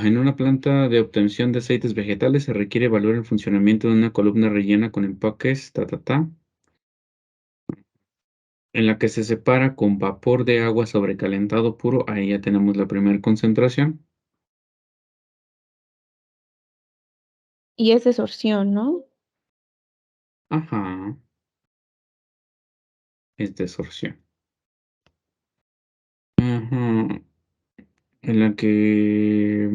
En una planta de obtención de aceites vegetales se requiere evaluar el funcionamiento de una columna rellena con empaques, en la que se separa con vapor de agua sobrecalentado puro. Ahí ya tenemos la primera concentración. Y es desorción, ¿no? Ajá, es desorción. Ajá, en la que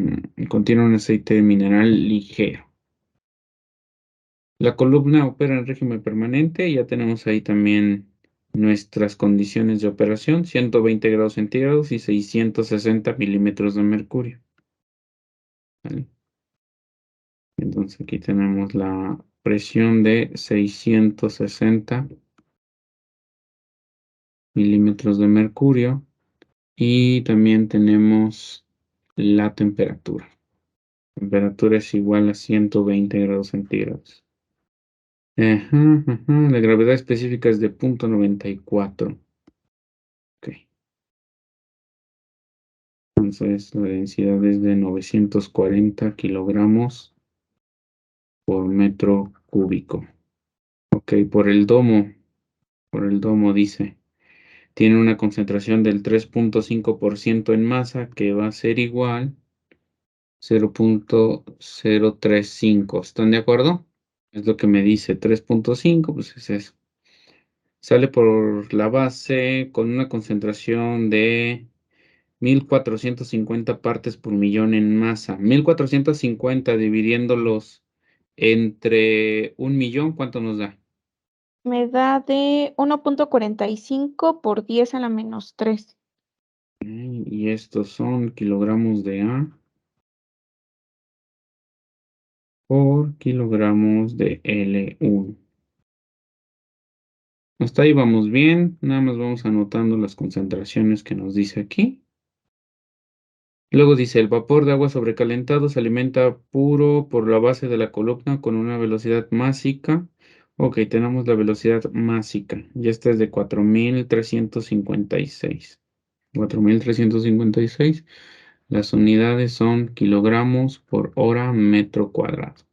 contiene un aceite mineral ligero. La columna opera en régimen permanente. Ya tenemos ahí también nuestras condiciones de operación: 120 grados centígrados y 660 milímetros de mercurio. ¿Vale? Entonces aquí tenemos la presión de 660 milímetros de mercurio y también tenemos la temperatura. La temperatura es igual a 120 grados centígrados. Ajá, ajá. La gravedad específica es de 0.94. Ok. Entonces la densidad es de 940 kilogramos por metro cúbico. Ok, por el domo dice, tiene una concentración del 3.5% en masa, que va a ser igual 0.035. ¿Están de acuerdo? Es lo que me dice 3.5, pues es eso. Sale por la base con una concentración de 1450 partes por millón en masa. 1450 dividiéndolos entre un millón, ¿cuánto nos da? Me da de 1.45 por 10 a la menos 3. Y estos son kilogramos de A por kilogramos de L1. Hasta ahí vamos bien. Nada más vamos anotando las concentraciones que nos dice aquí. Luego dice, el vapor de agua sobrecalentado se alimenta puro por la base de la columna con una velocidad másica. Ok, tenemos la velocidad másica. Y esta es de 4356. 4356. Las unidades son kilogramos por hora metro cuadrado.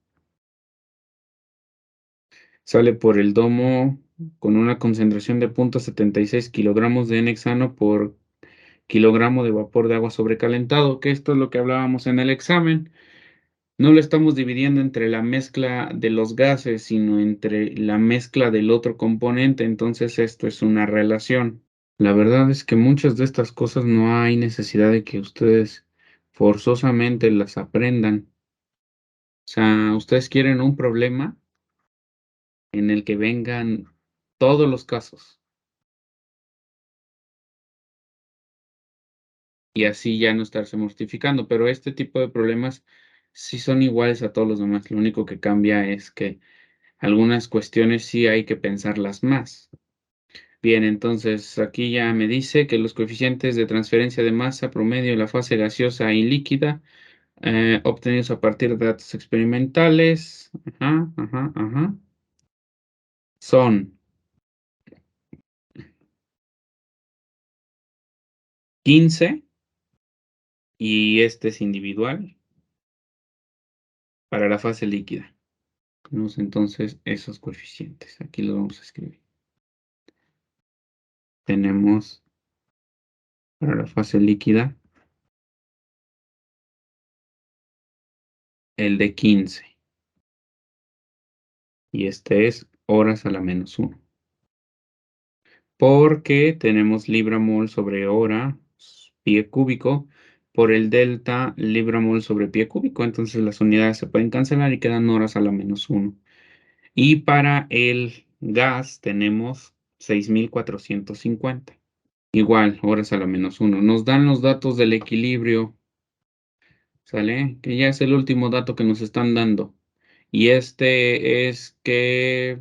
Sale por el domo con una concentración de 0.76 kilogramos de n-hexano por kilogramo de vapor de agua sobrecalentado, que esto es lo que hablábamos en el examen. No lo estamos dividiendo entre la mezcla de los gases, sino entre la mezcla del otro componente. Entonces esto es una relación. La verdad es que muchas de estas cosas no hay necesidad de que ustedes forzosamente las aprendan. O sea, ustedes quieren un problema en el que vengan todos los casos y así ya no estarse mortificando. Pero este tipo de problemas sí son iguales a todos los demás. Lo único que cambia es que algunas cuestiones sí hay que pensarlas más. Bien, entonces aquí ya me dice que los coeficientes de transferencia de masa promedio de la fase gaseosa y líquida, obtenidos a partir de datos experimentales, son 15, y este es individual para la fase líquida. Tenemos entonces esos coeficientes. Aquí los vamos a escribir. Tenemos para la fase líquida el de 15. Y este es horas a la -1. Porque tenemos libra-mol sobre hora, pie cúbico, por el delta libra-mol sobre pie cúbico. Entonces las unidades se pueden cancelar y quedan horas a la -1. Y para el gas tenemos 6450. Igual, horas a la -1. Nos dan los datos del equilibrio, ¿sale? Que ya es el último dato que nos están dando. Y este es que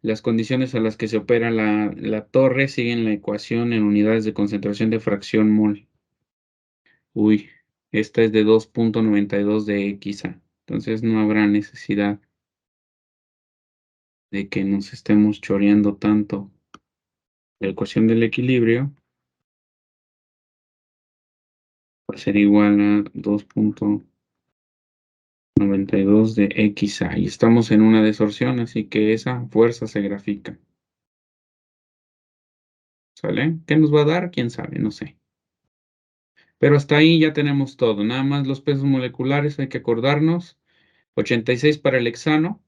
las condiciones a las que se opera la torre siguen la ecuación en unidades de concentración de fracción mol. Uy, esta es de 2.92 de Xa. Entonces no habrá necesidad de que nos estemos choreando tanto. La ecuación del equilibrio va a ser igual a 2.92 de XA. Y estamos en una desorción, así que esa fuerza se grafica. ¿Sale? ¿Qué nos va a dar? ¿Quién sabe? No sé. Pero hasta ahí ya tenemos todo. Nada más los pesos moleculares hay que acordarnos. 86 para el hexano,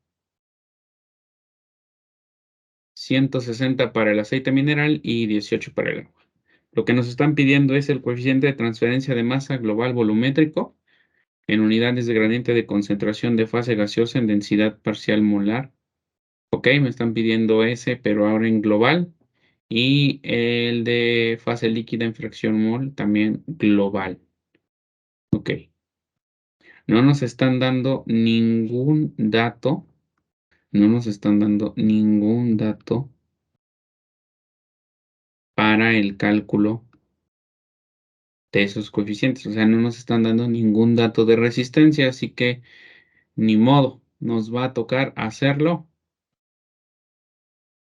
160 para el aceite mineral y 18 para el agua. Lo que nos están pidiendo es el coeficiente de transferencia de masa global volumétrico en unidades de gradiente de concentración de fase gaseosa en densidad parcial molar. Ok, me están pidiendo ese, pero ahora en global. Y el de fase líquida en fracción mol también global. Ok. No nos están dando ningún dato. No nos están dando ningún dato para el cálculo de esos coeficientes. O sea, no nos están dando ningún dato de resistencia, así que ni modo, nos va a tocar hacerlo.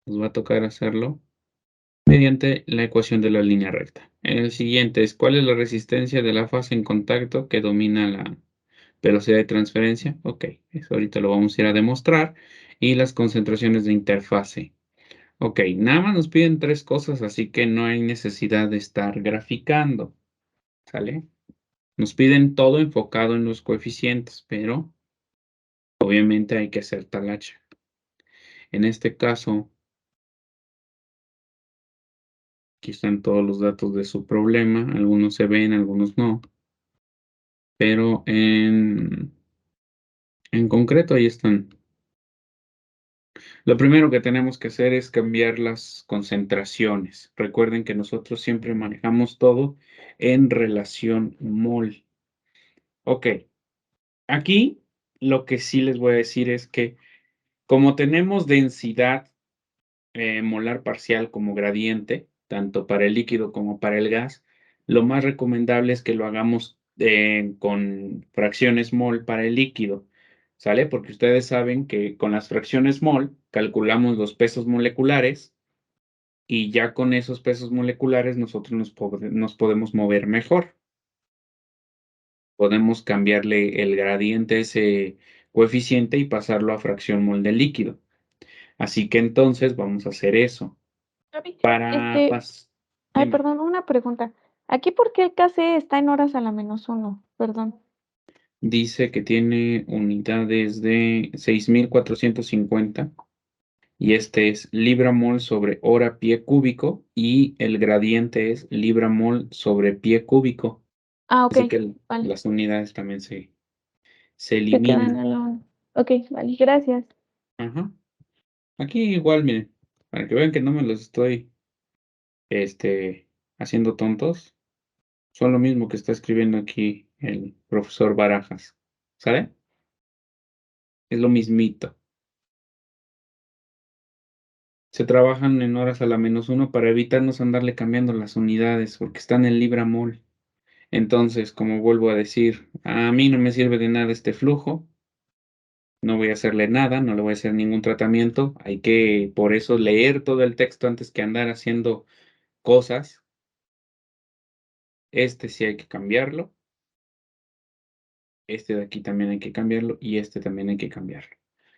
Nos va a tocar hacerlo mediante la ecuación de la línea recta. El siguiente es, ¿cuál es la resistencia de la fase en contacto que domina la velocidad de transferencia? Ok, eso ahorita lo vamos a ir a demostrar. Y las concentraciones de interfase. Ok, nada más nos piden tres cosas, así que no hay necesidad de estar graficando. ¿Sale? Nos piden todo enfocado en los coeficientes, pero obviamente hay que hacer talacha. En este caso, aquí están todos los datos de su problema. Algunos se ven, algunos no. Pero en concreto ahí están. Lo primero que tenemos que hacer es cambiar las concentraciones. Recuerden que nosotros siempre manejamos todo en relación mol. Ok, aquí lo que sí les voy a decir es que como tenemos densidad molar parcial como gradiente, tanto para el líquido como para el gas, lo más recomendable es que lo hagamos con fracciones mol para el líquido, ¿sale? Porque ustedes saben que con las fracciones mol calculamos los pesos moleculares y ya con esos pesos moleculares nosotros nos podemos mover mejor. Podemos cambiarle el gradiente a ese coeficiente y pasarlo a fracción mol del líquido. Así que entonces vamos a hacer eso. Gaby, Para ay, dime, perdón, una pregunta. ¿Aquí por qué el KC está en horas a la -1? Perdón. dice que tiene unidades de 6450 y este es libra mol sobre hora pie cúbico y el gradiente es libra mol sobre pie cúbico. Ah, ok, Así que vale. las unidades también se Se quedan eliminan. en la 1. Ok, vale, gracias. Ajá. Aquí igual, miren, para que vean que no me los estoy haciendo tontos, son lo mismo que está escribiendo aquí el profesor Barajas. ¿Sale? Es lo mismito. Se trabajan en horas a la -1 para evitarnos andarle cambiando las unidades, porque están en libra mol. Entonces, como vuelvo a decir, a mí no me sirve de nada este flujo, no voy a hacerle nada, no le voy a hacer ningún tratamiento. Hay que, por eso, leer todo el texto antes que andar haciendo cosas. Este sí hay que cambiarlo, este de aquí también hay que cambiarlo y este también hay que cambiarlo.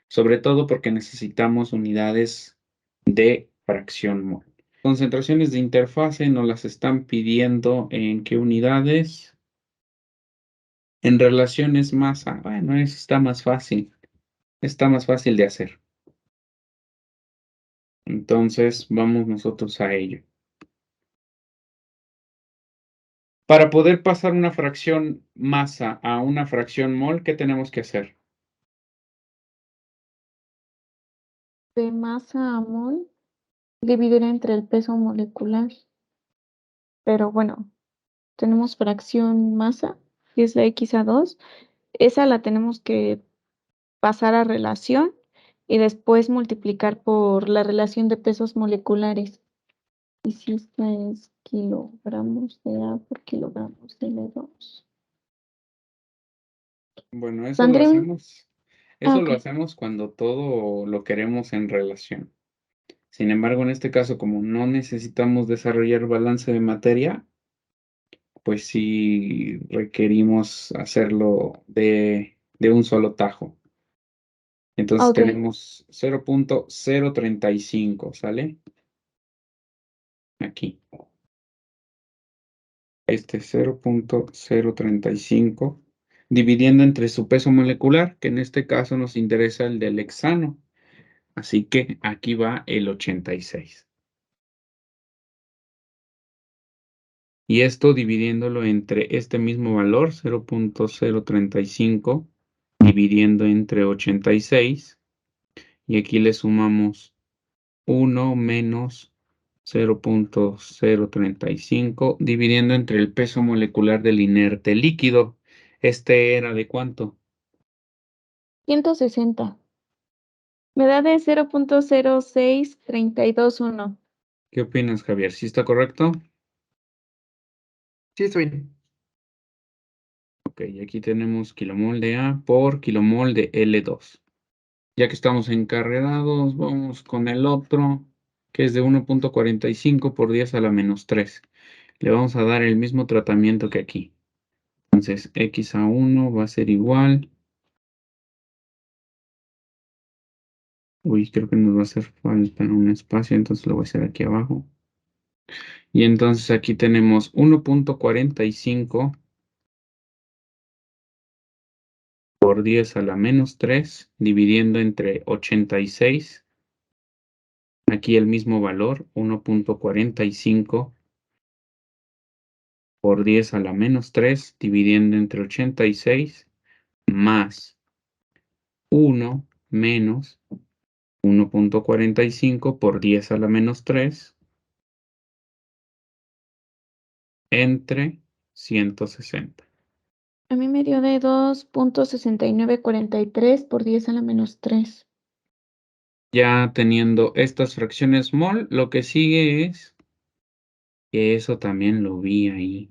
Sobre todo porque necesitamos unidades de fracción mol. Concentraciones de interfase nos las están pidiendo en qué unidades. En relaciones masa. Bueno, eso está más fácil. Está más fácil de hacer. Entonces, vamos nosotros a ello. Para poder pasar una fracción masa a una fracción mol, ¿qué tenemos que hacer? De masa a mol, dividir entre el peso molecular. Pero bueno, tenemos fracción masa, que es la X a 2. Esa la tenemos que pasar a relación y después multiplicar por la relación de pesos moleculares. Y si esta es kilogramos de A por kilogramos de L2. Bueno, eso lo Sandrine, hacemos. ah, Eso ok. lo hacemos cuando todo lo queremos en relación. Sin embargo, en este caso, como no necesitamos desarrollar balance de materia, pues sí requerimos hacerlo de un solo tajo. Entonces Ok. tenemos 0.035, ¿sale? Aquí. Este 0.035, dividiendo entre su peso molecular, que en este caso nos interesa el del hexano. Así que aquí va el 86. Y esto dividiéndolo entre este mismo valor, 0.035, dividiendo entre 86. Y aquí le sumamos 1 menos 0.035, dividiendo entre el peso molecular del inerte líquido. ¿Este era de cuánto? 160. Me da de 0.06321. ¿Qué opinas, Javier? ¿Sí está correcto? Sí, estoy bien. Ok, aquí tenemos kilomol de A por kilomol de L2. Ya que estamos encarrerados, vamos con el otro, que es de 1.45 por 10 a la menos 3. Le vamos a dar el mismo tratamiento que aquí. Entonces, x a 1 va a ser igual. Uy, creo que nos va a hacer falta un espacio, entonces lo voy a hacer aquí abajo. Y entonces aquí tenemos 1.45 por 10 a la menos 3, dividiendo entre 86. Aquí el mismo valor, 1.45 por 10 a la menos 3, dividiendo entre 86, más 1 menos 1.45 por 10 a la menos 3, entre 160. A mí me dio de 2.6943 por 10 a la menos 3. Ya teniendo estas fracciones mol, lo que sigue es que eso también lo vi ahí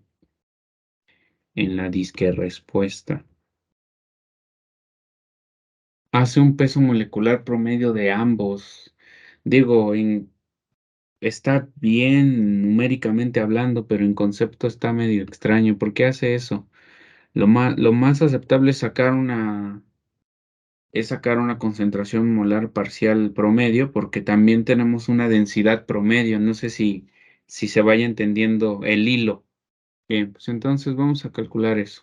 en la disque respuesta. Hace un peso molecular promedio de ambos. Digo, está bien numéricamente hablando, pero en concepto está medio extraño. ¿Por qué hace eso? Lo más aceptable es sacar una concentración molar parcial promedio, porque también tenemos una densidad promedio. No sé si se vaya entendiendo el hilo. Bien, pues entonces vamos a calcular eso.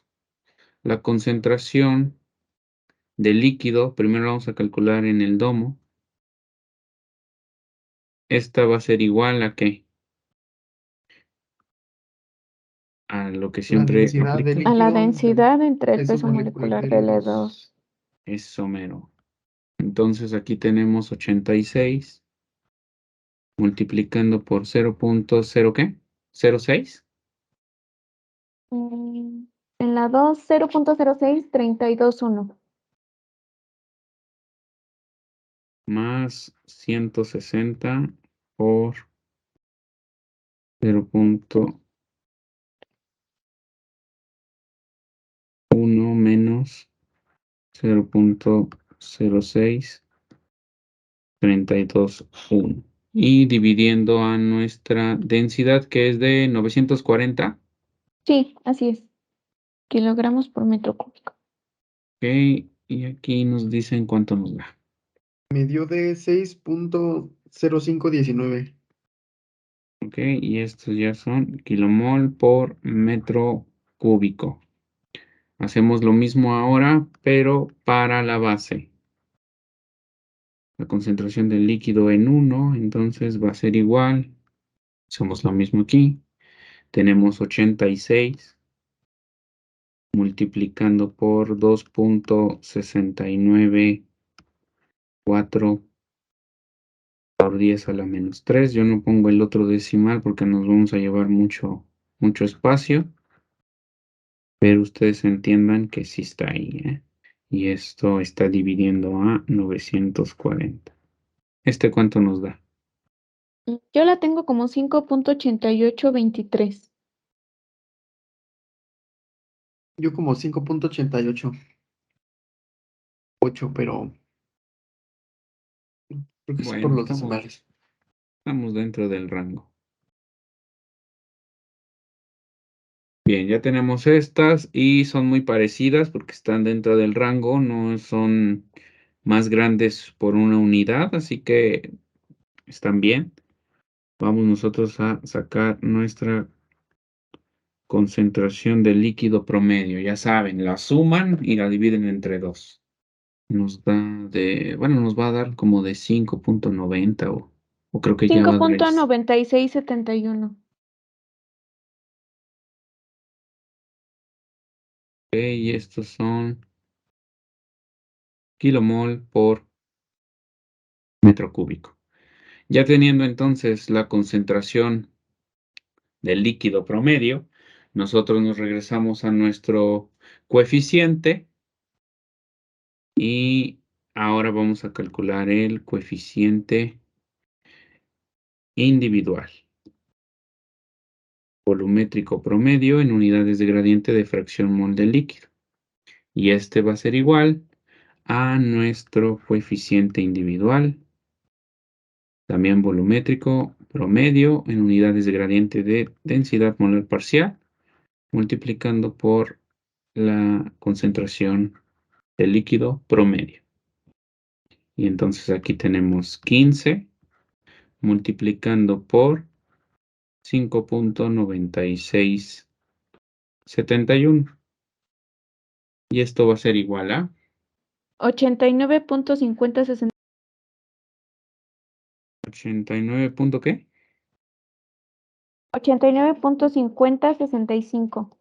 La concentración del líquido, primero vamos a calcular en el domo. Esta va a ser igual a ¿qué? A lo que La siempre densidad del aplico. A la líquido entre el densidad entre el peso peso molecular molecular de de L2. L2. Eso mero. Entonces aquí tenemos 86 multiplicando por 0.0 ¿qué? ¿0.6? En la 2, 0.06321. Más 160 por 0.1 menos 0.06321. Y dividiendo a nuestra densidad, que es de 940. Sí, así es. Kilogramos por metro cúbico. Ok, y aquí nos dicen cuánto nos da. Me dio de 6.0519. Ok, y estos ya son kilomol por metro cúbico. Hacemos lo mismo ahora, pero para la base. La concentración del líquido en 1, entonces va a ser igual. Hacemos lo mismo aquí. Tenemos 86 multiplicando por 2.694 por 10 a la menos 3. Yo no pongo el otro decimal porque nos vamos a llevar mucho, mucho espacio, pero ustedes entiendan que sí está ahí, ¿eh? Y esto está dividiendo a 940. ¿Este cuánto nos da? Yo la tengo como 5.8823. Yo como 5.88.8, pero creo que es por Bueno, los estamos, decimales. estamos dentro del rango. Bien, ya tenemos estas y son muy parecidas porque están dentro del rango, no son más grandes por una unidad, así que están bien. Vamos nosotros a sacar nuestra concentración de líquido promedio. Ya saben, la suman y la dividen entre 2. Nos va a dar como de 5,90 o creo que ya Cinco va a dar punto noventa y seis setenta y uno. y estos son kilomol por metro cúbico. Ya teniendo entonces la concentración del líquido promedio, nosotros nos regresamos a nuestro coeficiente y ahora vamos a calcular el coeficiente individual. Volumétrico promedio en unidades de gradiente de fracción mol del líquido. Y este va a ser igual a nuestro coeficiente individual, también volumétrico promedio en unidades de gradiente de densidad molar parcial, multiplicando por la concentración del líquido promedio. Y entonces aquí tenemos 15 multiplicando por 5,9671. Y esto va a ser igual a 89.5060. 89 punto ¿qué? 89.5065.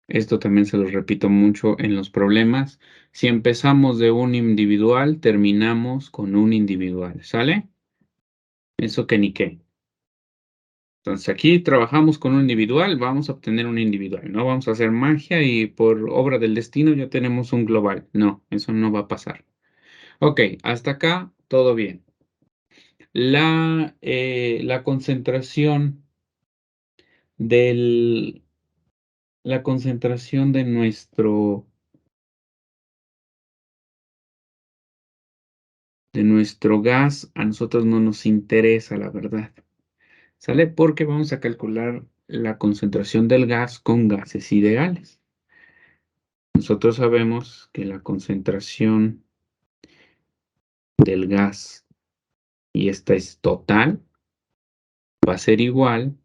Esto también se lo repito mucho en los problemas. Si empezamos de un individual, terminamos con un individual, ¿sale? Eso que ni qué. Entonces aquí trabajamos con un individual, vamos a obtener un individual. No vamos a hacer magia y por obra del destino ya tenemos un global. No, eso no va a pasar. Ok, hasta acá todo bien. La concentración del, la concentración de nuestro gas a nosotros no nos interesa, la verdad. ¿Sale? Porque vamos a calcular la concentración del gas con gases ideales. Nosotros sabemos que la concentración del gas, y esta es total, va a ser igual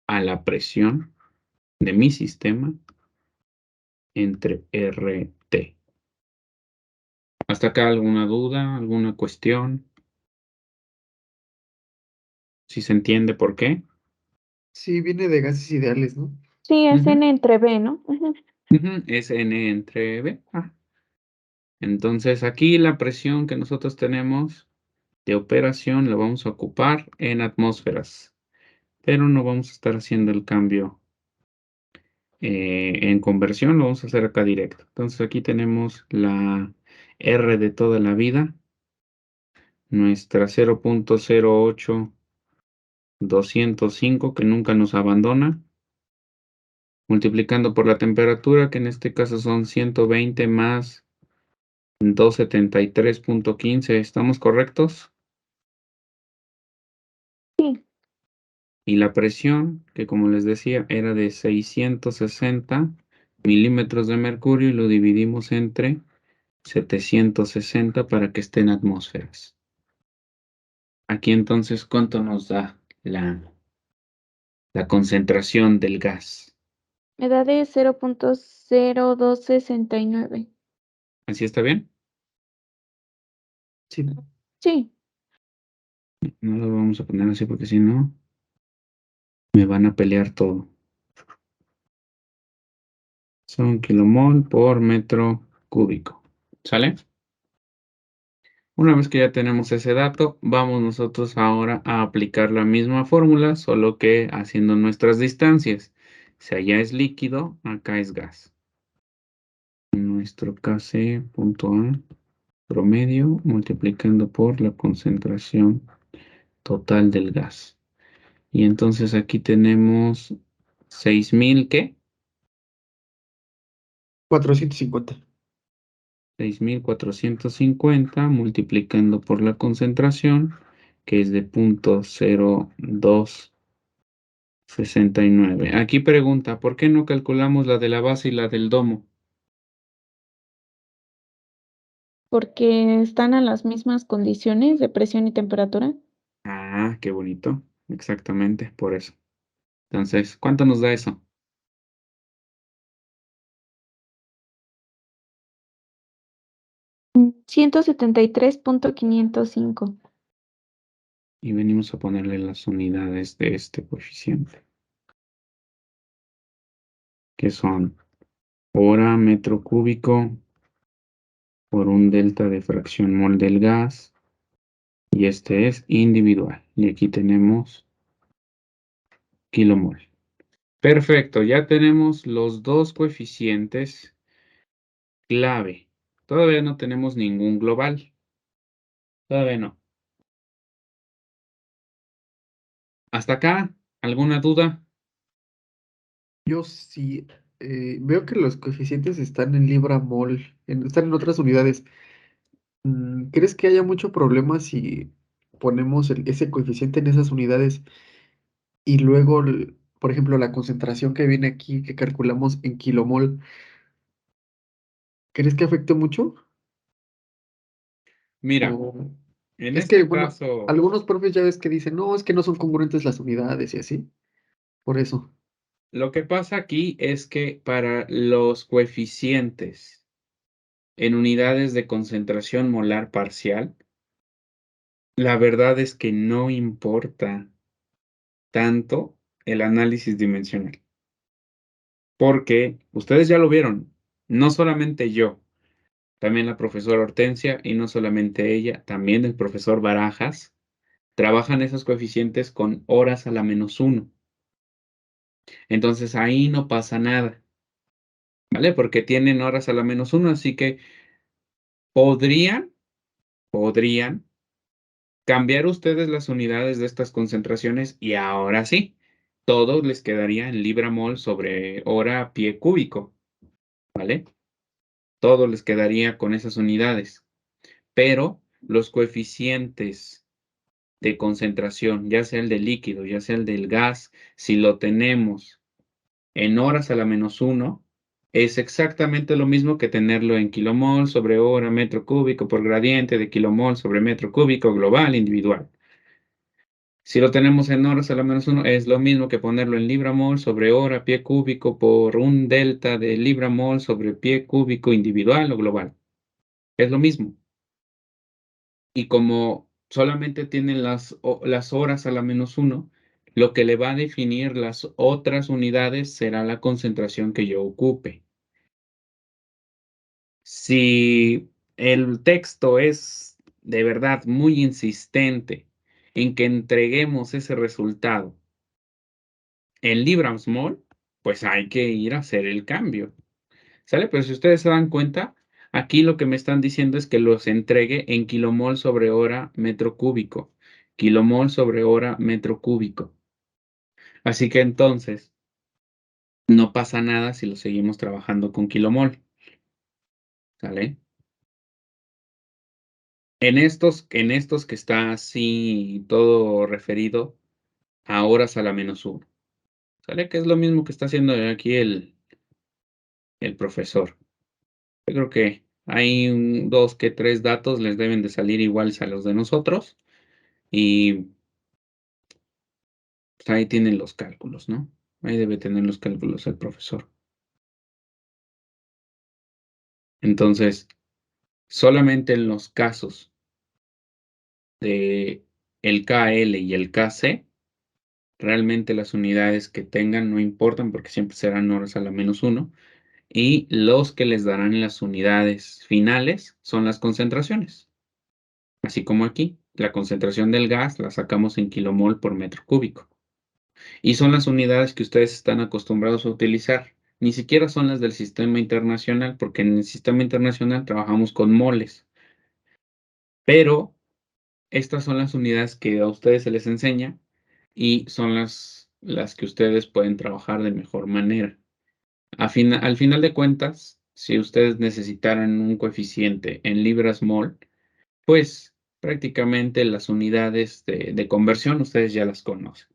a la presión de mi sistema entre RT. ¿Hasta acá alguna duda, alguna cuestión? ¿Si se entiende por qué? Sí, viene de gases ideales, ¿no? Sí, es Ujú, N entre B, ¿no? Ujú. ujú, es N entre B. Entonces aquí la presión que nosotros tenemos de operación la vamos a ocupar en atmósferas, pero no vamos a estar haciendo el cambio en conversión, lo vamos a hacer acá directo. Entonces aquí tenemos la R de toda la vida, nuestra 0,08205 que nunca nos abandona, multiplicando por la temperatura, que en este caso son 120 más 273,15. ¿Estamos correctos? Sí, Y la presión, que como les decía, era de 660 milímetros de mercurio y lo dividimos entre 760 para que esté en atmósferas. Aquí entonces, ¿cuánto nos da la concentración del gas? me da de 0.0269. ¿Así está bien? Sí. Sí, No lo vamos a poner así porque si no, me van a pelear todo. Son kilomol por metro cúbico. ¿Sale? Una vez que ya tenemos ese dato, vamos nosotros ahora a aplicar la misma fórmula, solo que haciendo nuestras distancias. Si allá es líquido, acá es gas. Nuestro Kc punto A promedio multiplicando por la concentración total del gas. Y entonces aquí tenemos 6,000, ¿qué? 450. 6,450 multiplicando por la concentración que es de 0.0269. Aquí pregunta, ¿por qué no calculamos la de la base y la del domo? Porque están a las mismas condiciones de presión y temperatura. Ah, qué bonito. Exactamente, por eso. Entonces, ¿cuánto nos da eso? 173.505. Y venimos a ponerle las unidades de este coeficiente, que son hora metro cúbico por un delta de fracción mol del gas, y este es individual. Y aquí tenemos kilomol. Perfecto, ya tenemos los dos coeficientes clave. Todavía no tenemos ningún global. Todavía no. ¿Hasta acá? ¿Alguna duda? Yo sí veo que los coeficientes están en libra mol, están en otras unidades. ¿Crees que haya mucho problema si ponemos ese coeficiente en esas unidades y luego, por ejemplo, la concentración que viene aquí, que calculamos en kilomol, ¿crees que afecte mucho? Mira, O en es que, este bueno, caso, algunos profes ya ves que dicen, no, es que no son congruentes las unidades y así, por eso. lo que pasa aquí es que para los coeficientes en unidades de concentración molar parcial, la verdad es que no importa tanto el análisis dimensional, porque ustedes ya lo vieron, no solamente yo, también la profesora Hortensia y no solamente ella, también el profesor Barajas, trabajan esos coeficientes con horas a la -1. Entonces ahí no pasa nada, ¿vale? Porque tienen horas a la -1, así que podrían cambiar ustedes las unidades de estas concentraciones y ahora sí, todo les quedaría en libra mol sobre hora pie cúbico, ¿vale? Todo les quedaría con esas unidades, pero los coeficientes de concentración, ya sea el del líquido, ya sea el del gas, si lo tenemos en horas a la -1, es exactamente lo mismo que tenerlo en kilomol sobre hora metro cúbico por gradiente de kilomol sobre metro cúbico global individual. Si lo tenemos en horas a la -1, es lo mismo que ponerlo en libra mol sobre hora pie cúbico por un delta de libra mol sobre pie cúbico individual o global. Es lo mismo. Y como solamente tienen las horas a la -1, lo que le va a definir las otras unidades será la concentración que yo ocupe. Si el texto es de verdad muy insistente en que entreguemos ese resultado en Librams Mall, pues hay que ir a hacer el cambio, ¿sale? Pero si ustedes se dan cuenta, aquí lo que me están diciendo es que los entregue en kilomol sobre hora metro cúbico, kilomol sobre hora metro cúbico. Así que entonces, no pasa nada si lo seguimos trabajando con kilomol, ¿sale? En estos que está así todo referido a horas a la -1, ¿sale? Que es lo mismo que está haciendo aquí el profesor. Yo creo que hay dos que tres datos les deben de salir iguales a los de nosotros y pues, ahí tienen los cálculos, ¿no? Ahí debe tener los cálculos el profesor. Entonces, solamente en los casos de el KL y el KC, realmente las unidades que tengan no importan porque siempre serán horas a la -1 y los que les darán las unidades finales son las concentraciones. Así como aquí, la concentración del gas la sacamos en kilomol por metro cúbico. Y son las unidades que ustedes están acostumbrados a utilizar. Ni siquiera son las del sistema internacional, porque en el sistema internacional trabajamos con moles. Pero estas son las unidades que a ustedes se les enseña y son las que ustedes pueden trabajar de mejor manera. Al final de cuentas, si ustedes necesitaran un coeficiente en libras mol, pues prácticamente las unidades de conversión ustedes ya las conocen.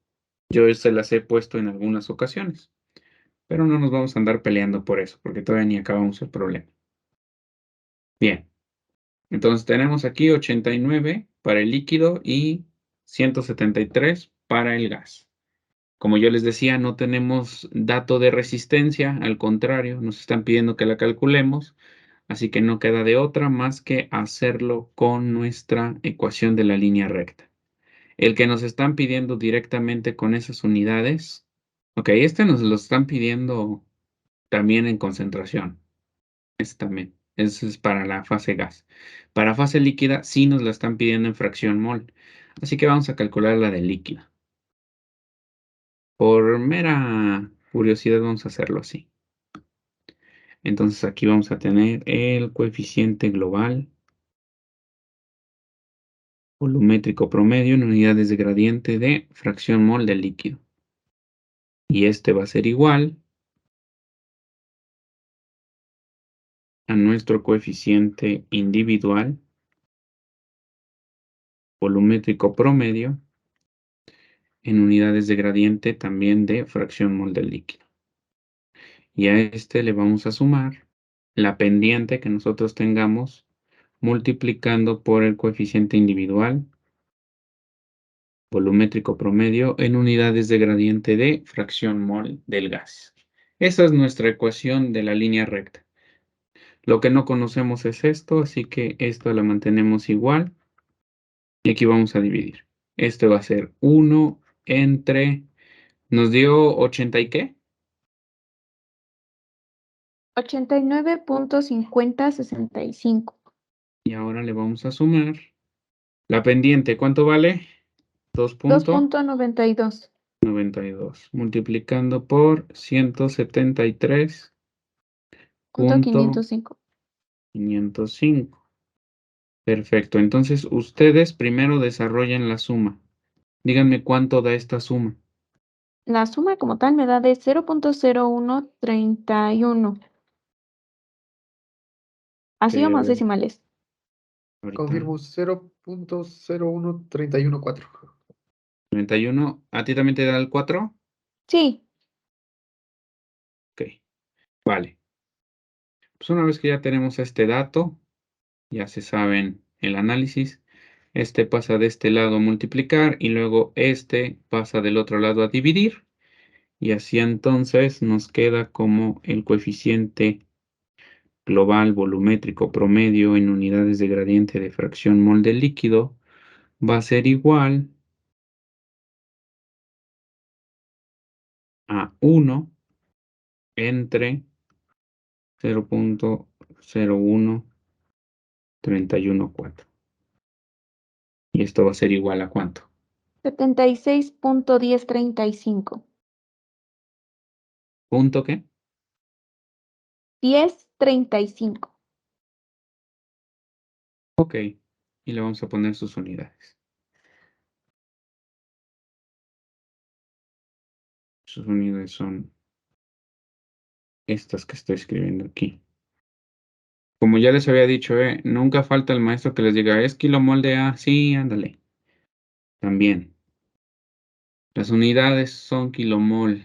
Yo se las he puesto en algunas ocasiones, pero no nos vamos a andar peleando por eso, porque todavía ni acabamos el problema. Bien, entonces tenemos aquí 89 para el líquido y 173 para el gas. Como yo les decía, no tenemos dato de resistencia, al contrario, nos están pidiendo que la calculemos, así que no queda de otra más que hacerlo con nuestra ecuación de la línea recta. El que nos están pidiendo directamente con esas unidades, ok, este nos lo están pidiendo también en concentración, este también, ese es para la fase gas. Para fase líquida sí nos la están pidiendo en fracción mol, así que vamos a calcular la de líquida. Por mera curiosidad vamos a hacerlo así. Entonces aquí vamos a tener el coeficiente global volumétrico promedio en unidades de gradiente de fracción mol del líquido. Y este va a ser igual a nuestro coeficiente individual volumétrico promedio en unidades de gradiente también de fracción mol del líquido. Y a este le vamos a sumar la pendiente que nosotros tengamos multiplicando por el coeficiente individual volumétrico promedio en unidades de gradiente de fracción mol del gas. Esa es nuestra ecuación de la línea recta. Lo que no conocemos es esto, así que esto la mantenemos igual. Y aquí vamos a dividir. Esto va a ser 1 entre, nos dio 80 y qué. 89.5065. Y ahora le vamos a sumar la pendiente. ¿Cuánto vale? 2.92. 2.92. Multiplicando por 173.505. 505. Perfecto. Entonces ustedes primero desarrollan la suma. Díganme cuánto da esta suma. La suma como tal me da de 0.0131. Así vamos Pero decimales. ahorita Confirmo 0.01314. 91. ¿A ti también te da el 4? Sí, Ok. Vale. Pues una vez que ya tenemos este dato, ya se saben el análisis. Este pasa de este lado a multiplicar y luego este pasa del otro lado a dividir. Y así entonces nos queda como el coeficiente global volumétrico promedio en unidades de gradiente de fracción mol del líquido va a ser igual a 1 entre 0.01314. Y esto va a ser igual a ¿cuánto? 76.1035. ¿Punto qué? 1035. Ok. Y le vamos a poner sus unidades. Sus unidades son estas que estoy escribiendo aquí. Como ya les había dicho, nunca falta el maestro que les diga, ¿es kilomol de A? Sí, ándale. También. Las unidades son kilomol.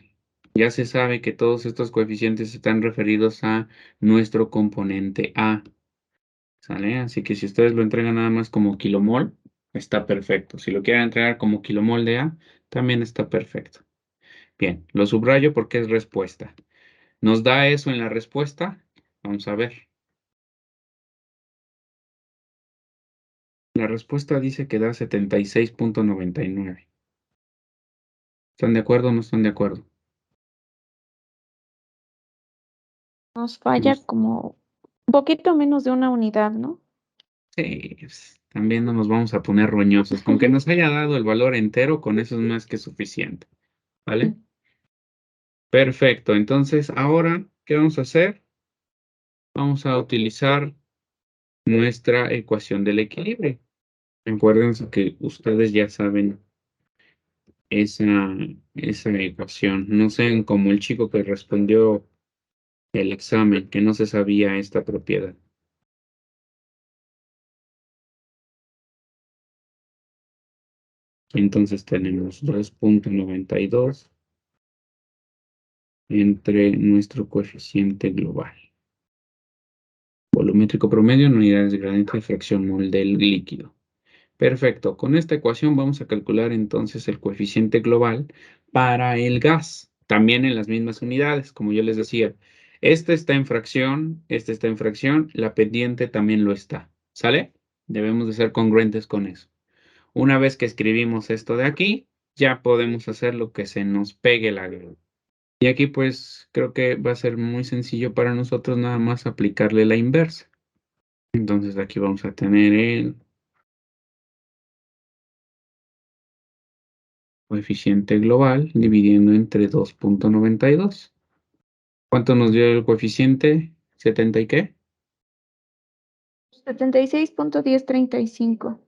Ya se sabe que todos estos coeficientes están referidos a nuestro componente A. ¿Sale? Así que si ustedes lo entregan nada más como kilomol, está perfecto. Si lo quieren entregar como kilomol de A, también está perfecto. Bien, lo subrayo porque es respuesta. ¿Nos da eso en la respuesta? Vamos a ver. La respuesta dice que da 76.99. ¿Están de acuerdo o no están de acuerdo? Nos falla Nos- como un poquito menos de una unidad, ¿no? Sí, pues, también no nos vamos a poner roñosos. Con que nos haya dado el valor entero, con eso es más que suficiente. ¿Vale? Perfecto. Entonces, ahora, ¿qué vamos a hacer? Vamos a utilizar nuestra ecuación del equilibrio. Acuérdense que ustedes ya saben esa, esa ecuación. No sean como el chico que respondió el examen, que no se sabía esta propiedad. Entonces tenemos 2.92 entre nuestro coeficiente global. Volumétrico promedio en unidades de gradiente y fracción mol del líquido. Perfecto. Con esta ecuación vamos a calcular entonces el coeficiente global para el gas, también en las mismas unidades, como yo les decía. Este está en fracción, este está en fracción, la pendiente también lo está. ¿Sale? Debemos de ser congruentes con eso. Una vez que escribimos esto de aquí, ya podemos hacer lo que se nos pegue la gana. Y aquí pues creo que va a ser muy sencillo para nosotros nada más aplicarle la inversa. Entonces aquí vamos a tener el coeficiente global dividiendo entre 2.92. ¿Cuánto nos dio el coeficiente? ¿70 y qué? 76.1035.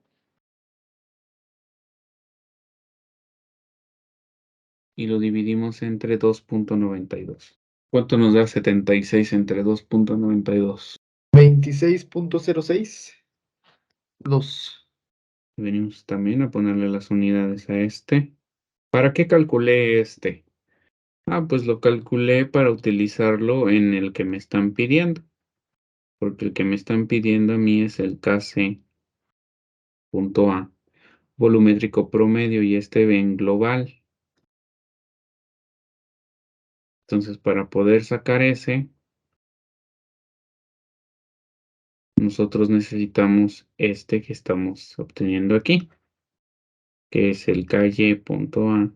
Y lo dividimos entre 2.92. ¿Cuánto nos da 76 entre 2.92? 26.06. 2. Venimos también a ponerle las unidades a este. ¿Para qué calculé este? Ah, pues lo calculé para utilizarlo en el que me están pidiendo. Porque el que me están pidiendo a mí es el KC punto A, volumétrico promedio, y este ven global. Entonces, para poder sacar ese, nosotros necesitamos este que estamos obteniendo aquí, que es el KY.A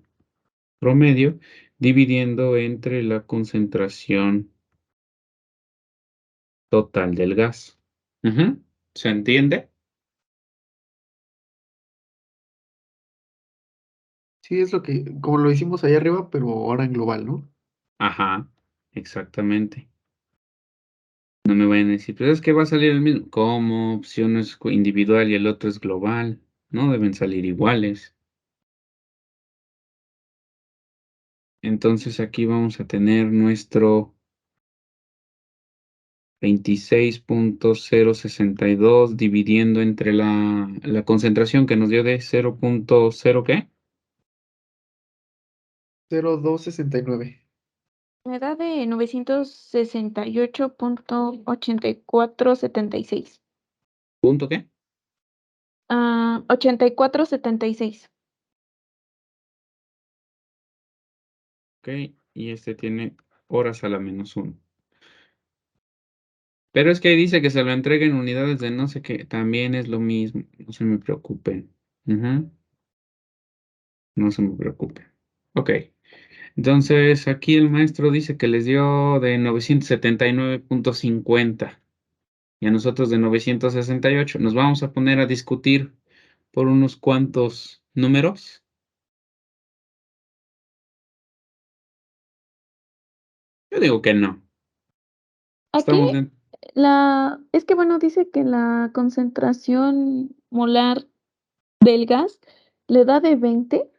promedio, dividiendo entre la concentración total del gas. ¿Se entiende? Sí, es lo que, como lo hicimos allá arriba, pero ahora en global, ¿no? Ajá, exactamente. No me vayan a decir, pero es que va a salir el mismo. ¿Cómo? Si uno es individual y el otro es global, no deben salir iguales. Entonces aquí vamos a tener nuestro 26.062 dividiendo entre la concentración que nos dio de 0.0 ¿qué? 0.269. Me da de 968.8476. ¿Punto qué? 8476. Ok, y este tiene horas a la -1. Pero es que ahí dice que se lo entrega en unidades de no sé qué, también es lo mismo, no se me preocupen. No se me preocupen. Ok, entonces aquí el maestro dice que les dio de 979.50 y a nosotros de 968. Nos vamos a poner a discutir por unos cuantos números. Yo digo que no. Aquí Estamos en... es que bueno, dice que la concentración molar del gas le da de 20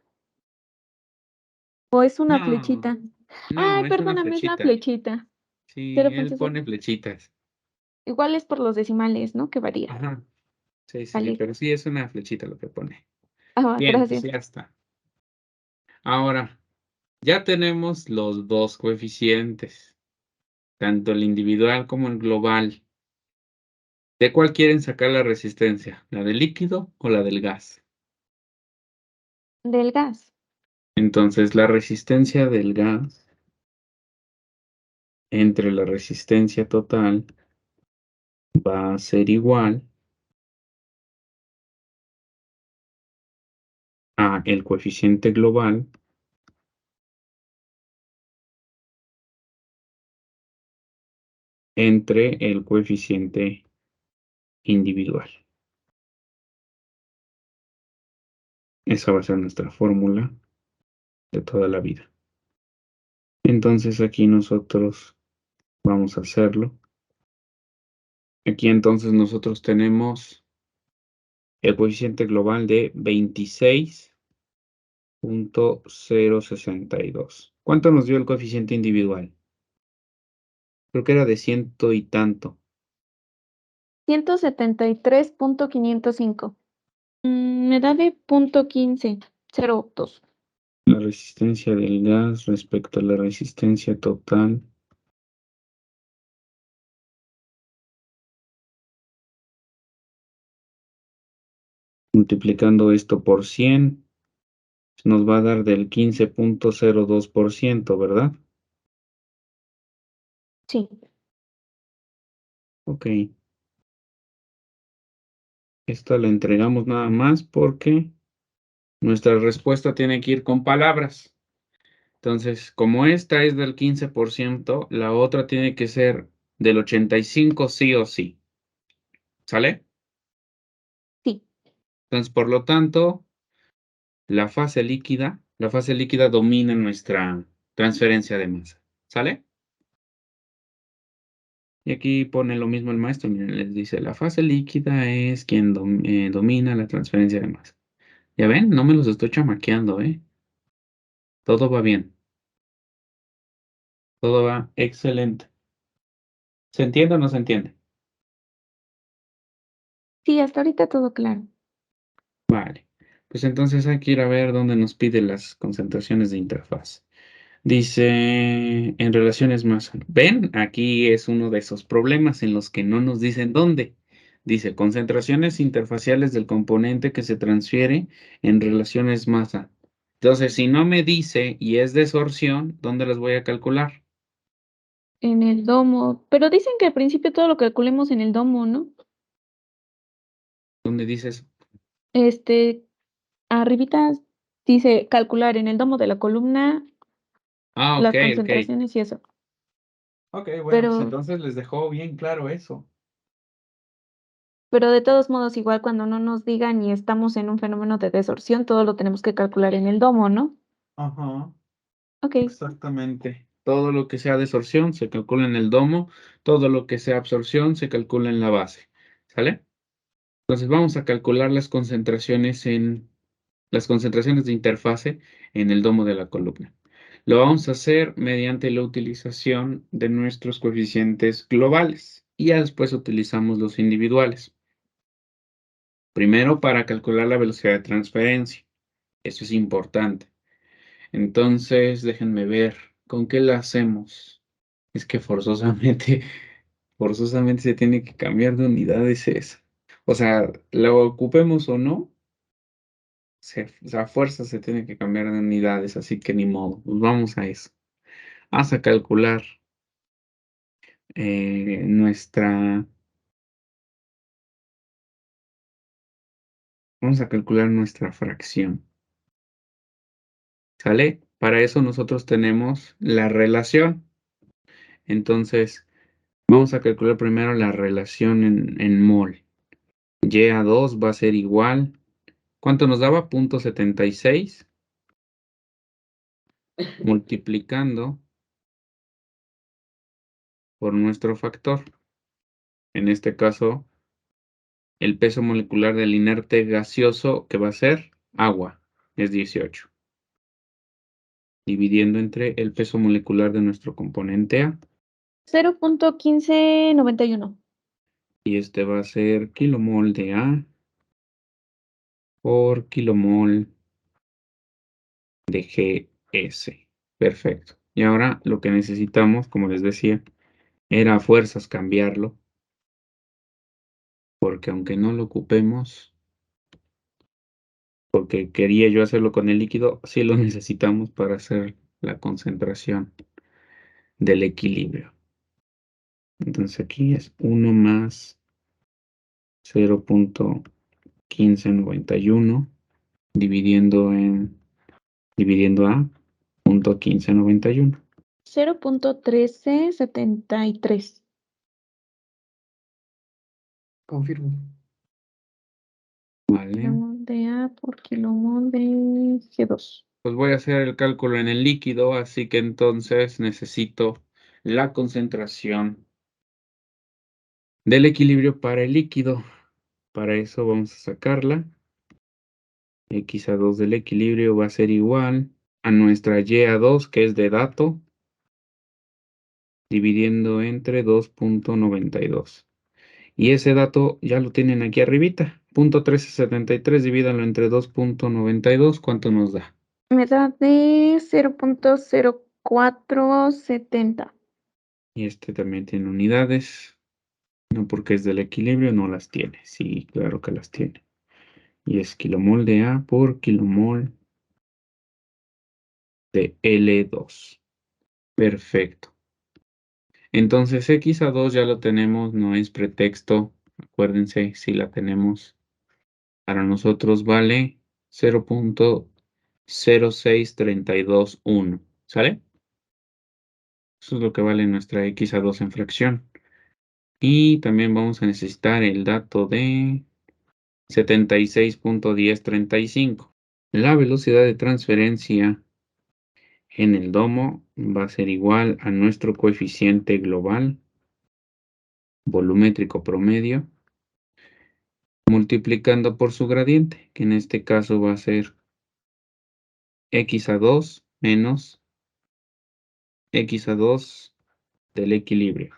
o es una No, flechita. Ay, no, es una perdóname, es la flechita. flechita. Sí, él 0.0. pone flechitas. Igual es por los decimales, ¿no? Que varía. Ajá. Sí, sí, sí, Vale. pero sí es una flechita lo que pone. Ah, Bien, pues gracias. ya está. Ahora, ya tenemos los dos coeficientes, tanto el individual como el global. ¿De cuál quieren sacar la resistencia? ¿La del líquido o la del gas? Del gas. Entonces, la resistencia del gas entre la resistencia total va a ser igual a el coeficiente global entre el coeficiente individual. Esa va a ser nuestra fórmula de toda la vida. Entonces aquí nosotros vamos a hacerlo. Aquí entonces nosotros tenemos el coeficiente global de 26.062. ¿Cuánto nos dio el coeficiente individual? Creo que era de ciento y tanto. 173.505. Me da de 0.15. 0,2. La resistencia del gas respecto a la resistencia total. Multiplicando esto por 100, nos va a dar del 15.02%, ¿verdad? Sí. Ok. Esta la entregamos nada más porque nuestra respuesta tiene que ir con palabras. Entonces, como esta es del 15%, la otra tiene que ser del 85% sí o sí. ¿Sale? Sí. Entonces, por lo tanto, la fase líquida domina nuestra transferencia de masa. ¿Sale? Y aquí pone lo mismo el maestro. Miren, les dice, la fase líquida es quien domina la transferencia de masa. Ya ven, no me los estoy chamaqueando, ¿eh? Todo va bien. Todo va excelente. ¿Se entiende o no se entiende? Sí, hasta ahorita todo claro. Vale. Pues entonces hay que ir a ver dónde nos pide las concentraciones de interfaz. Dice, en relaciones masa. ¿Ven? Aquí es uno de esos problemas en los que no nos dicen dónde. Dice, concentraciones interfaciales del componente que se transfiere en relaciones masa. Entonces, si no me dice y es desorción, ¿dónde las voy a calcular? En el domo. Pero dicen que al principio todo lo calculemos en el domo, ¿no? ¿Dónde dices? Arribita dice calcular en el domo de la columna Ah, ok, las ok. concentraciones y eso. Ok, bueno, pues Pero, entonces les dejó bien claro eso. pero de todos modos, igual cuando no nos digan y estamos en un fenómeno de desorción, todo lo tenemos que calcular en el domo, ¿no? Ajá. Ok. Exactamente. Todo lo que sea desorción se calcula en el domo, todo lo que sea absorción se calcula en la base. ¿Sale? Entonces vamos a calcular las concentraciones de interfase en el domo de la columna. Lo vamos a hacer mediante la utilización de nuestros coeficientes globales y ya después utilizamos los individuales. Primero para calcular la velocidad de transferencia. Eso es importante. Entonces, déjenme ver, ¿con qué la hacemos? Es que forzosamente se tiene que cambiar de unidades esa. O sea, lo ocupemos o no, a fuerza se tiene que cambiar de unidades, así que ni modo, pues vamos a eso. Vamos a calcular nuestra, vamos a calcular nuestra fracción. ¿Sale? Para eso nosotros tenemos la relación. Entonces, vamos a calcular primero la relación en mol. Y a 2 va a ser igual. ¿Cuánto nos daba? 0.76 multiplicando por nuestro factor. En este caso, el peso molecular del inerte gaseoso, que va a ser agua, es 18. Dividiendo entre el peso molecular de nuestro componente A. 0,1591. Y este va a ser kilomol de A por kilomol de GS. Perfecto. Y ahora lo que necesitamos, como les decía, era a fuerzas cambiarlo, porque aunque no lo ocupemos, porque quería yo hacerlo con el líquido, sí lo necesitamos para hacer la concentración del equilibrio. Entonces aquí es 1 más 0.1591 dividiendo a 0.1591. 0,1373. Confirmo. Vale. Kilomol de A por kilomol de G2. Pues voy a hacer el cálculo en el líquido, así que entonces necesito la concentración del equilibrio para el líquido. Para eso vamos a sacarla. X a 2 del equilibrio va a ser igual a nuestra Y a 2, que es de dato, dividiendo entre 2.92. Y ese dato ya lo tienen aquí arribita. .1373, divídalo entre 2.92, ¿cuánto nos da? Me da de 0.0470. Y este también tiene unidades. No porque es del equilibrio, no las tiene. Sí, claro que las tiene. Y es kilomol de A por kilomol de L2. Perfecto. Entonces X a 2 ya lo tenemos, no es pretexto. Acuérdense, si la tenemos. Para nosotros vale 0.06321. ¿Sale? Eso es lo que vale nuestra X a 2 en fracción. Y también vamos a necesitar el dato de 76.1035. La velocidad de transferencia en el domo va a ser igual a nuestro coeficiente global volumétrico promedio multiplicando por su gradiente, que en este caso va a ser X a 2 menos X a 2 del equilibrio.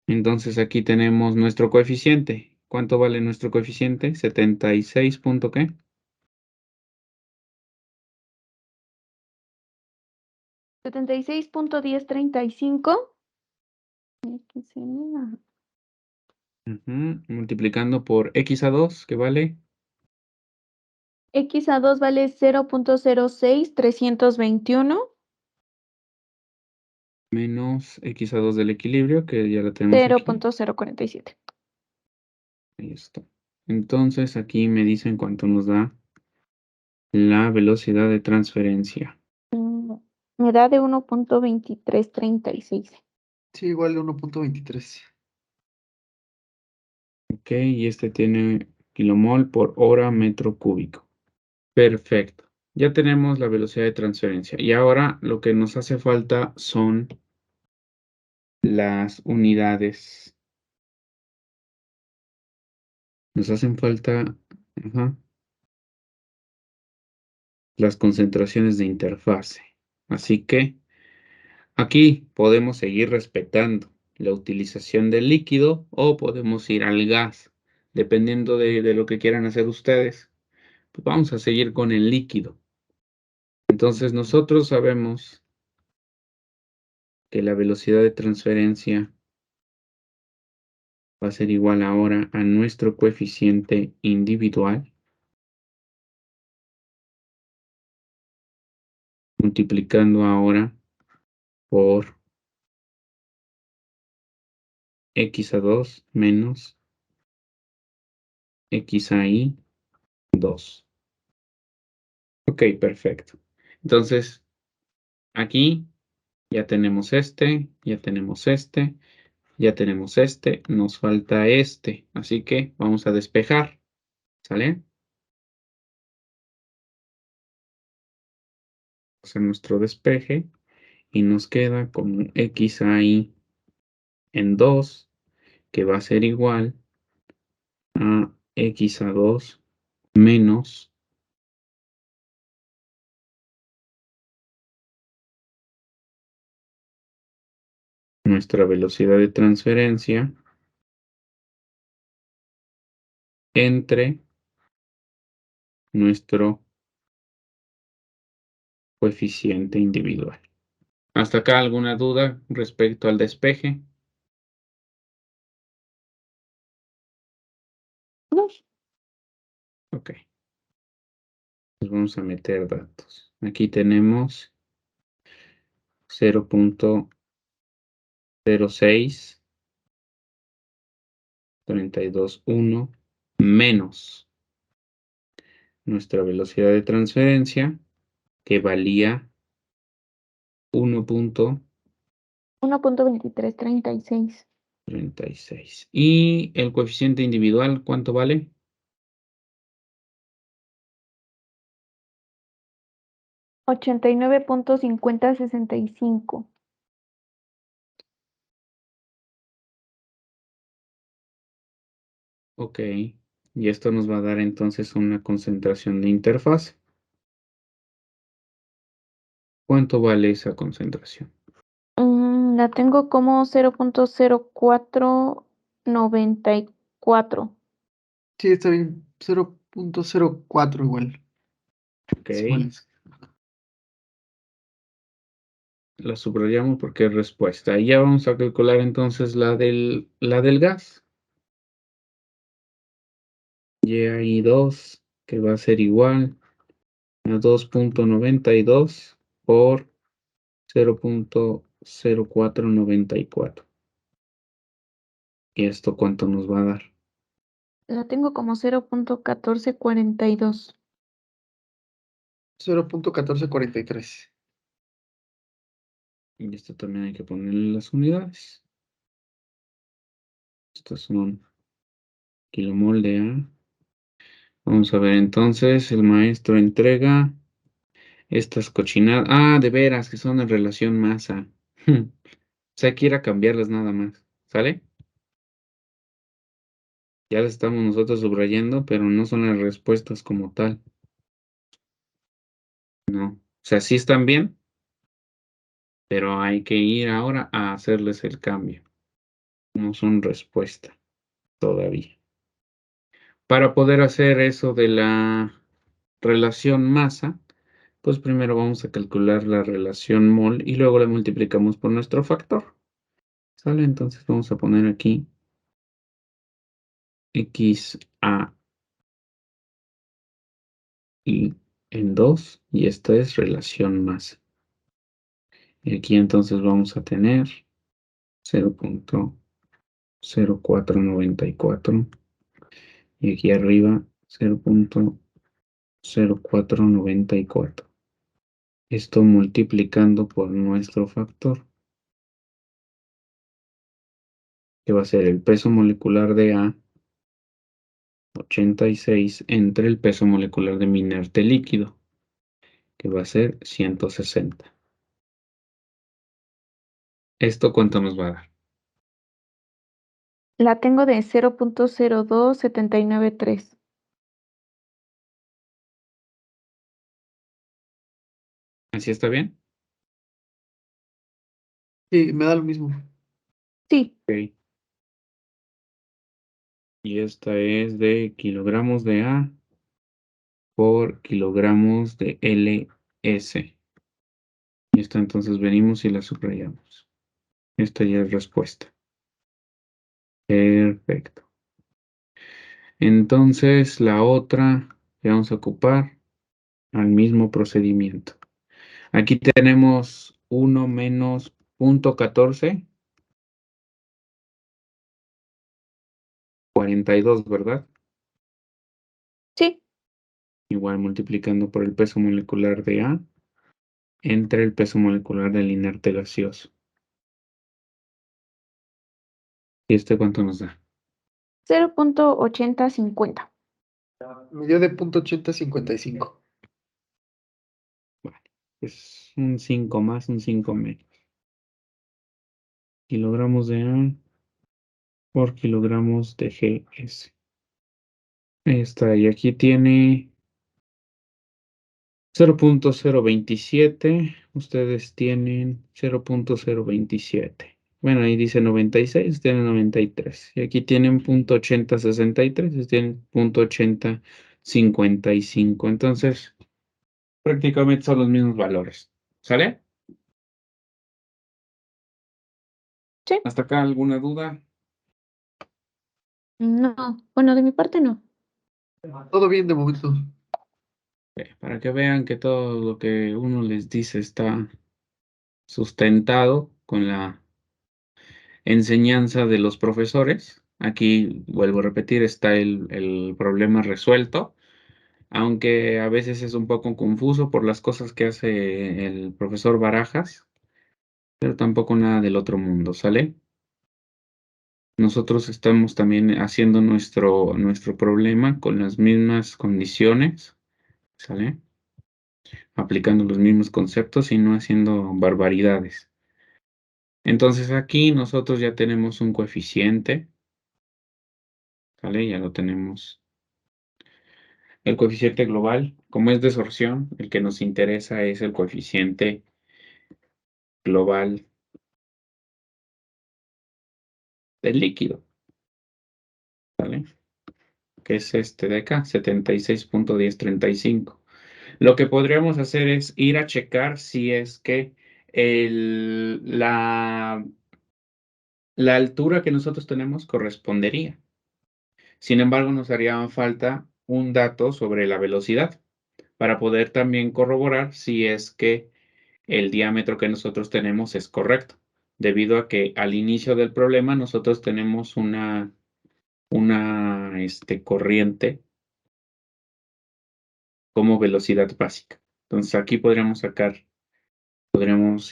Entonces aquí tenemos nuestro coeficiente. ¿Cuánto vale nuestro coeficiente? 76. ¿Qué? 76.1035. Multiplicando por X a 2, que vale X a 2 vale 0.06321. menos X a 2 del equilibrio, que ya la tenemos aquí. 0.047. Ahí está. Entonces aquí me dicen cuánto nos da la velocidad de transferencia. Me da de 1.2336. Sí, igual de 1.23. Ok, y este tiene kilomol por hora metro cúbico. Perfecto. Ya tenemos la velocidad de transferencia. Y ahora lo que nos hace falta son las unidades. Nos hacen falta, las concentraciones de interfase. Así que aquí podemos seguir respetando la utilización del líquido o podemos ir al gas, dependiendo de lo que quieran hacer ustedes. Pues vamos a seguir con el líquido. Entonces nosotros sabemos que la velocidad de transferencia va a ser igual ahora a nuestro coeficiente individual multiplicando ahora por X a 2 menos X a I 2. Ok, perfecto. Entonces, aquí ya tenemos este, ya tenemos este, ya tenemos este, nos falta este. Así que vamos a despejar. ¿Sale? Hacer nuestro despeje y nos queda como X a I en 2, que va a ser igual a X a 2 menos nuestra velocidad de transferencia entre nuestro coeficiente individual. ¿Hasta acá alguna duda respecto al despeje? No. Ok, pues vamos a meter datos. Aquí tenemos 0.06321 menos nuestra velocidad de transferencia, que valía 1.2336. 1.36. ¿Y el coeficiente individual cuánto vale? 89.5065. Ok, y esto nos va a dar entonces una concentración de interfaz. ¿Cuánto vale esa concentración? La tengo como 0.0494. Sí, está bien. 0.04 igual. Ok. Decimales. La subrayamos porque es respuesta. Y ya vamos a calcular entonces la del gas. Y ahí 2, que va a ser igual a 2.92 por 0.0494. ¿Y esto cuánto nos va a dar? La tengo como 0.1442. 0.1443. Y esto también hay que ponerle las unidades. Estos son kilomol de A. Vamos a ver entonces, el maestro entrega estas cochinadas. Ah, de veras, que son en relación masa. O sea, hay que ir a cambiarlas nada más. ¿Sale? Ya las estamos nosotros subrayando, pero no son las respuestas como tal. No. O sea, sí están bien, pero hay que ir ahora a hacerles el cambio. No son respuesta todavía. Para poder hacer eso de la relación masa, pues primero vamos a calcular la relación mol y luego la multiplicamos por nuestro factor. ¿Sale? Entonces vamos a poner aquí XA y en 2 y esta es relación masa. Y aquí entonces vamos a tener 0.0494 y aquí arriba 0.0494. Esto multiplicando por nuestro factor, que va a ser el peso molecular de A, 86, entre el peso molecular de mi inerte líquido, que va a ser 160. ¿Esto cuánto nos va a dar? La tengo de 0.02793. ¿Así está bien? Sí, me da lo mismo. Sí, Ok. Y esta es de kilogramos de A por kilogramos de LS. Y esta entonces venimos y la subrayamos. Esta ya es respuesta. Perfecto. Entonces la otra que vamos a ocupar al mismo procedimiento. Aquí tenemos 1 menos 0.14, 42, ¿verdad? sí. Igual multiplicando por el peso molecular de A entre el peso molecular del inerte gaseoso. ¿Y este cuánto nos da? 0.8050. Me dio de 0.8055. Vale, es un 5 más, un 5 menos. Kilogramos de A por kilogramos de GS. Ahí está, y aquí tiene 0.027, ustedes tienen 0.027. Bueno, ahí dice 96, tienen 93. Y aquí tienen .8063, ustedes tienen .8055. Entonces, prácticamente son los mismos valores. ¿Sale? Sí. ¿Hasta acá alguna duda? No, bueno, de mi parte no. Todo bien de momento. Para que vean que todo lo que uno les dice está sustentado con la enseñanza de los profesores. Aquí, vuelvo a repetir, está el problema resuelto, aunque a veces es un poco confuso por las cosas que hace el profesor Barajas, pero tampoco nada del otro mundo, ¿sale? Nosotros estamos también haciendo nuestro problema con las mismas condiciones, ¿sale? Aplicando los mismos conceptos y no haciendo barbaridades. Entonces aquí nosotros ya tenemos un coeficiente, ¿sale? Ya lo tenemos. El coeficiente global, como es desorción, el que nos interesa es el coeficiente global del líquido, ¿vale? que es este de acá, 76.1035. Lo que podríamos hacer es ir a checar si es que la altura que nosotros tenemos correspondería. Sin embargo, nos haría falta un dato sobre la velocidad para poder también corroborar si es que el diámetro que nosotros tenemos es correcto, debido a que al inicio del problema nosotros tenemos una corriente como velocidad básica. Entonces aquí podríamos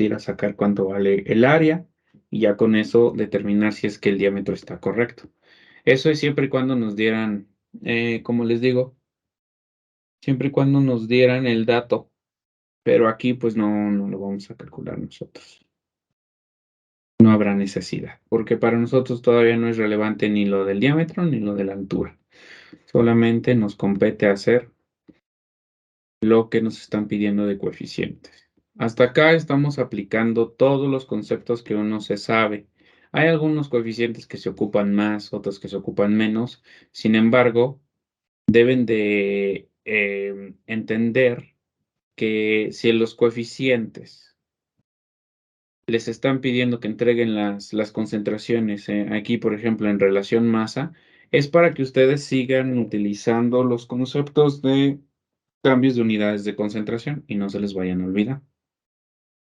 ir a sacar cuánto vale el área y ya con eso determinar si es que el diámetro está correcto. Eso es siempre y cuando nos dieran, como les digo, siempre y cuando nos dieran el dato, pero aquí pues no lo vamos a calcular nosotros. No habrá necesidad, porque para nosotros todavía no es relevante ni lo del diámetro ni lo de la altura. Solamente nos compete hacer lo que nos están pidiendo de coeficientes. Hasta acá estamos aplicando todos los conceptos que uno se sabe. Hay algunos coeficientes que se ocupan más, otros que se ocupan menos. Sin embargo, deben de entender que si los coeficientes les están pidiendo que entreguen las concentraciones, aquí, por ejemplo, en relación masa, es para que ustedes sigan utilizando los conceptos de cambios de unidades de concentración y no se les vayan a olvidar.